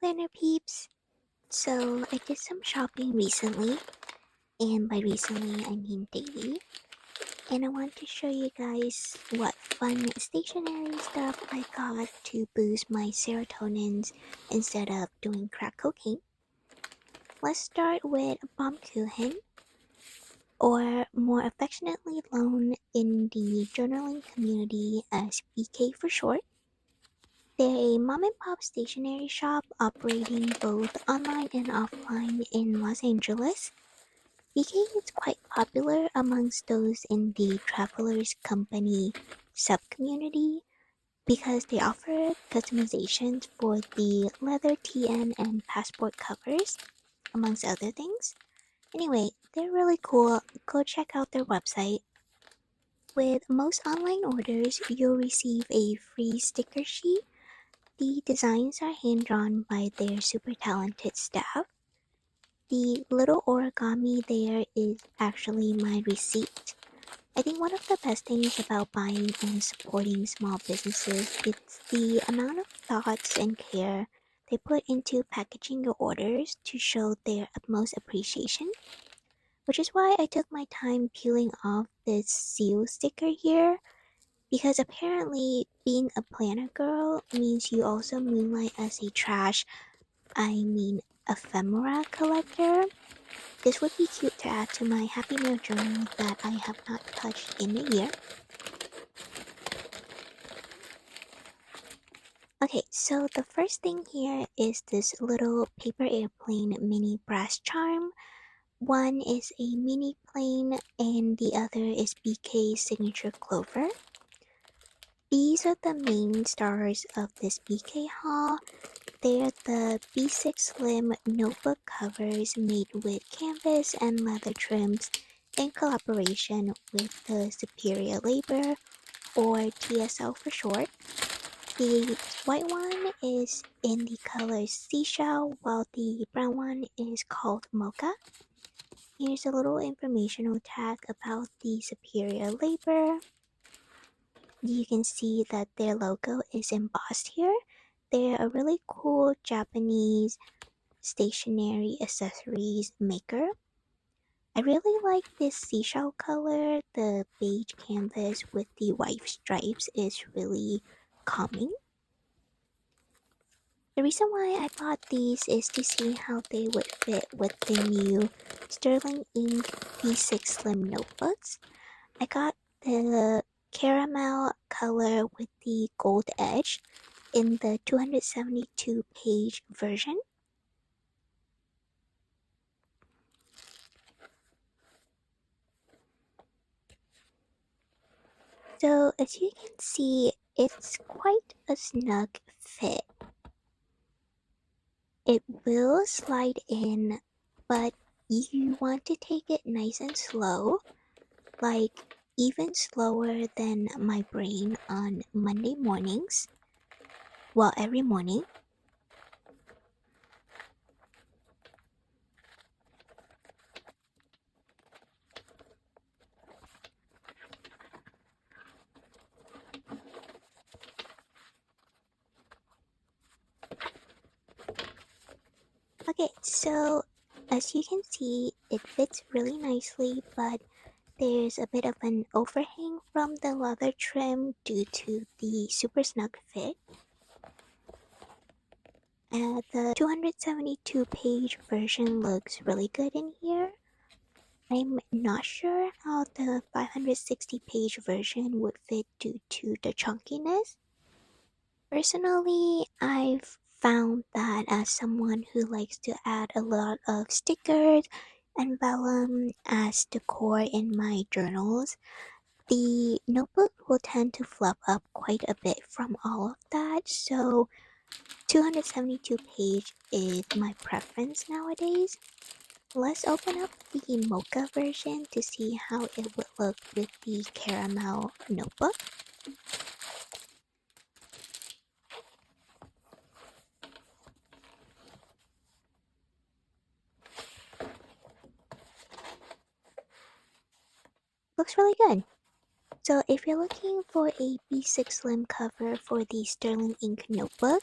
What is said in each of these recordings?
planner peeps! So I did some shopping recently, and by recently I mean daily. And I want to show you guys what fun stationery stuff I got to boost my serotonins instead of doing crack cocaine. Let's start with Baumkuchen, or more affectionately known in the journaling community as BK for short. They're a mom and pop stationery shop operating both online and offline in Los Angeles. BK is quite popular amongst those in the Travelers Company sub-community because they offer customizations for the leather TN and passport covers, amongst other things. Anyway, they're really cool. Go check out their website. With most online orders, you'll receive a free sticker sheet. The designs are hand-drawn by their super talented staff. The little origami there is actually my receipt. I think one of the best things about buying and supporting small businesses is the amount of thoughts and care they put into packaging your orders to show their utmost appreciation. Which is why I took my time peeling off this seal sticker here, because apparently being a planner girl means you also moonlight as a ephemera collector. This would be cute to add to my Happy Meal journal that I have not touched in a year. Okay, so the first thing here is this little paper airplane mini brass charm. One is a mini plane and the other is BK's signature clover. These are the main stars of this BK haul. They're the B6 Slim notebook covers made with canvas and leather trims in collaboration with the Superior Labor, or TSL for short. The white one is in the color seashell, while the brown one is called Mocha. Here's a little informational tag about the Superior Labor. You can see that their logo is embossed here. They're a really cool Japanese stationery accessories maker. I really like this seashell color. The beige canvas with the white stripes is really calming. The reason why I bought these is to see how they would fit with the new Sterling Ink B6 Slim notebooks. I got the caramel color with the gold edge in the 272 page version. So as you can see, it's quite a snug fit. It will slide in, but you want to take it nice and slow, like even slower than my brain on Monday mornings. Well, every morning. Okay, so as you can see, it fits really nicely, but there's a bit of an overhang from the leather trim due to the super snug fit. The 272 page version looks really good in here. I'm not sure how the 560 page version would fit due to the chunkiness. Personally, I've found that as someone who likes to add a lot of stickers and vellum as decor in my journals, the notebook will tend to flub up quite a bit from all of that, so 272 page is my preference nowadays. Let's open up the Mocha version to see how it would look with the caramel notebook. Looks really good. So if you're looking for a B6 Slim cover for the Sterling Ink notebook,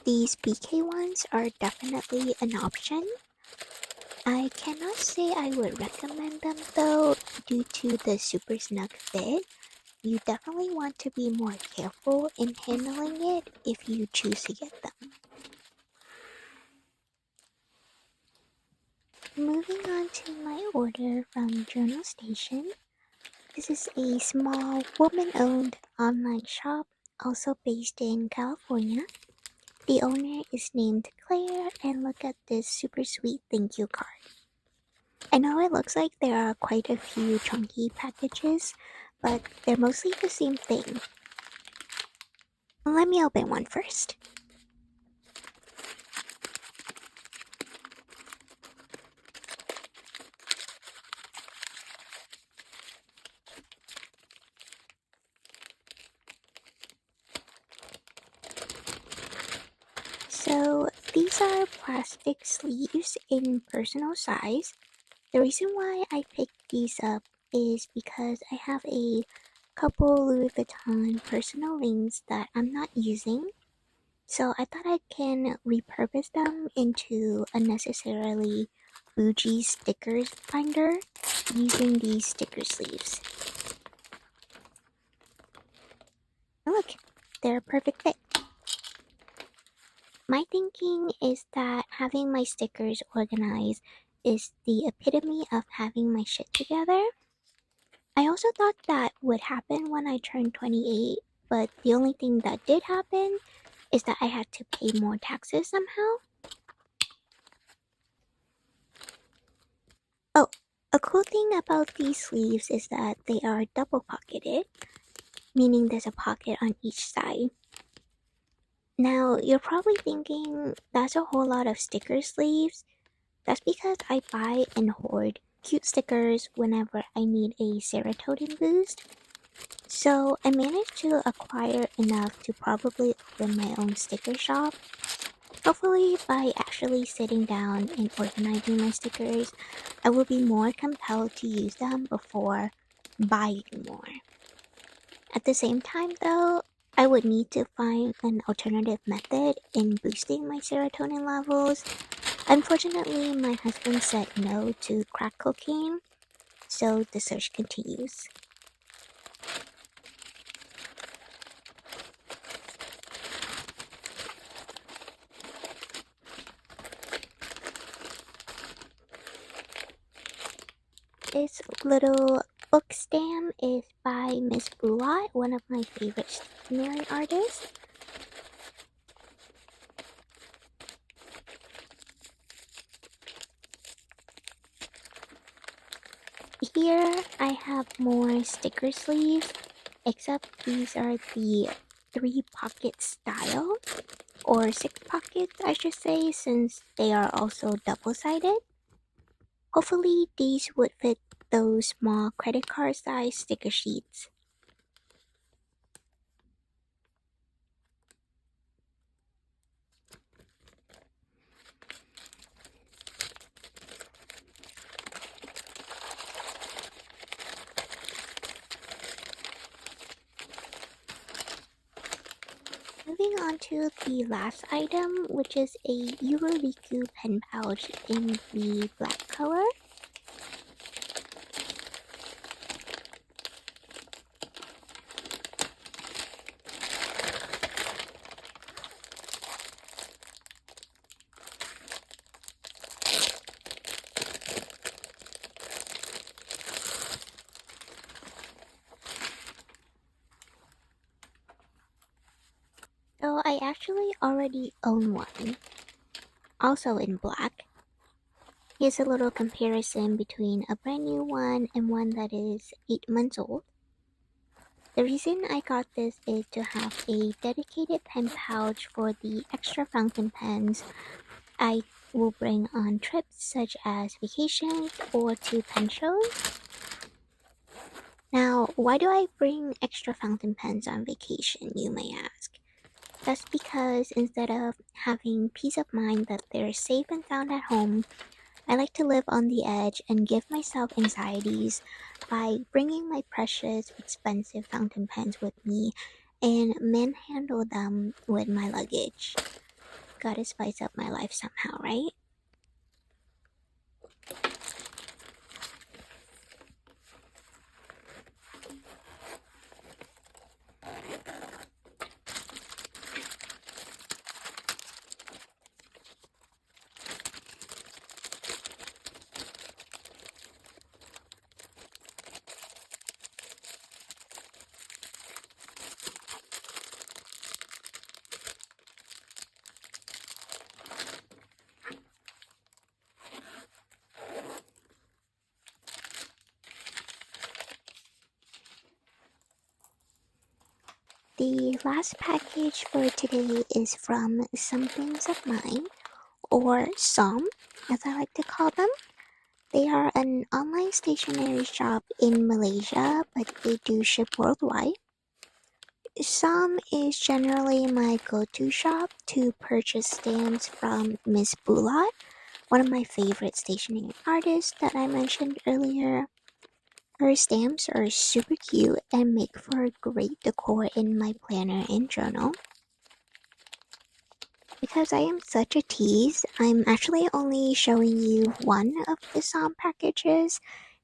these BK ones are definitely an option. I cannot say I would recommend them though, due to the super snug fit. You definitely want to be more careful in handling it if you choose to get them. Moving on to my order from Journal Station. This is a small woman owned online shop, also based in California. The owner is named Claire, and look at this super sweet thank you card. I know it looks like there are quite a few chunky packages, but they're mostly the same thing. Let me open one first. So these are plastic sleeves in personal size. The reason why I picked these up is because I have a couple Louis Vuitton personal rings that I'm not using. So I thought I can repurpose them into a necessarily bougie stickers binder using these sticker sleeves. And look, they're a perfect fit. My thinking is that having my stickers organized is the epitome of having my shit together. I also thought that would happen when I turned 28, but the only thing that did happen is that I had to pay more taxes somehow. Oh, a cool thing about these sleeves is that they are double pocketed, meaning there's a pocket on each side. Now, you're probably thinking that's a whole lot of sticker sleeves. That's because I buy and hoard cute stickers whenever I need a serotonin boost. So I managed to acquire enough to probably open my own sticker shop. Hopefully, by actually sitting down and organizing my stickers, I will be more compelled to use them before buying more. At the same time, though, I would need to find an alternative method in boosting my serotonin levels. Unfortunately, my husband said no to crack cocaine, so the search continues. This little book stamp is by Msbulat, one of my favorite stationery artists. Here I have more sticker sleeves, except these are the 3 pocket style, or 6 pockets I should say, since they are also double sided. Hopefully these would fit those small credit card size sticker sheets. Moving on to the last item, which is a Yuruliku pen pouch in the black color. So I actually already own one, also in black. Here's a little comparison between a brand new one and one that is 8 months old. The reason I got this is to have a dedicated pen pouch for the extra fountain pens I will bring on trips such as vacations or to pen shows. Now, why do I bring extra fountain pens on vacation, you may ask? That's because instead of having peace of mind that they're safe and sound at home, I like to live on the edge and give myself anxieties by bringing my precious, expensive fountain pens with me and manhandle them with my luggage. Gotta spice up my life somehow, right? The last package for today is from Some Things of Mine, or SOM, as I like to call them. They are an online stationery shop in Malaysia, but they do ship worldwide. SOM is generally my go-to shop to purchase stamps from Msbulat, one of my favorite stationery artists that I mentioned earlier. Her stamps are super cute and make for great decor in my planner and journal. Because I am such a tease, I'm actually only showing you one of the SOM packages.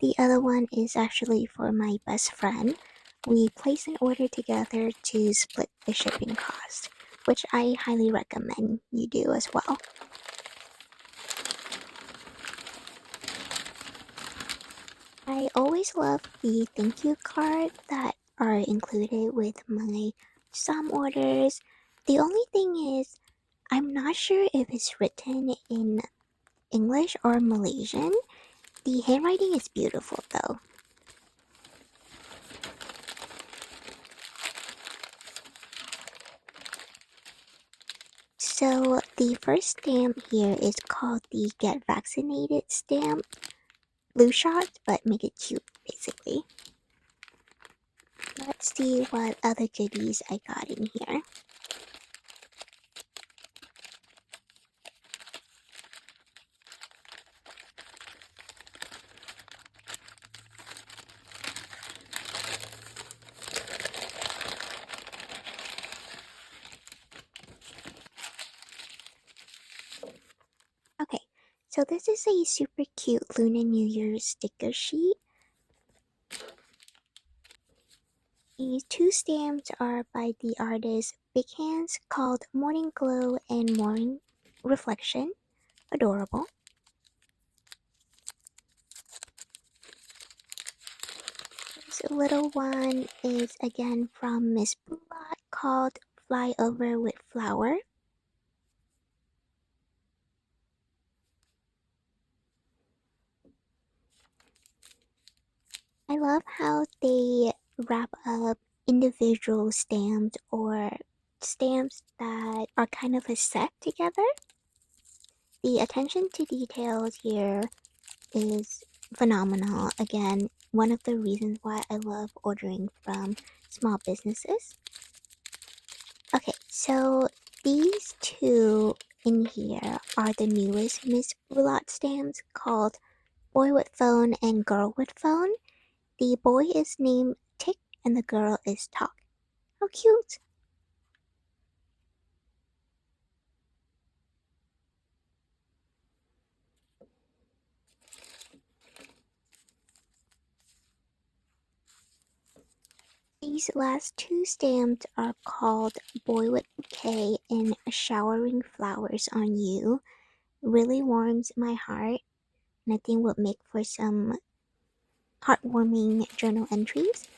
The other one is actually for my best friend. We placed an order together to split the shipping cost, which I highly recommend you do as well. I always love the thank you card that are included with my SOM orders. The only thing is, I'm not sure if it's written in English or Malaysian. The handwriting is beautiful though. So the first stamp here is called the Get Vaccinated stamp. Blue shot, but make it cute basically. Let's see what other goodies I got in here. Okay, so this is a super cute Lunar New Year sticker sheet. These two stamps are by the artist Bighands called Morning Glow and Morning Reflection. Adorable. This little one is again from Msbulat called Fly Over with Flower. I love how they wrap up individual stamps or stamps that are kind of a set together. The attention to details here is phenomenal. Again, one of the reasons why I love ordering from small businesses. Okay, so these two in here are the newest Msbulat stamps called Boy with Phone and Girl with Phone. The boy is named Tick and the girl is Talk. How cute! These last two stamps are called Boy with Bouquet and Showering Flowers on You. Really warms my heart and I think would make for some heartwarming journal entries.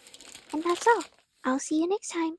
And that's all. I'll see you next time.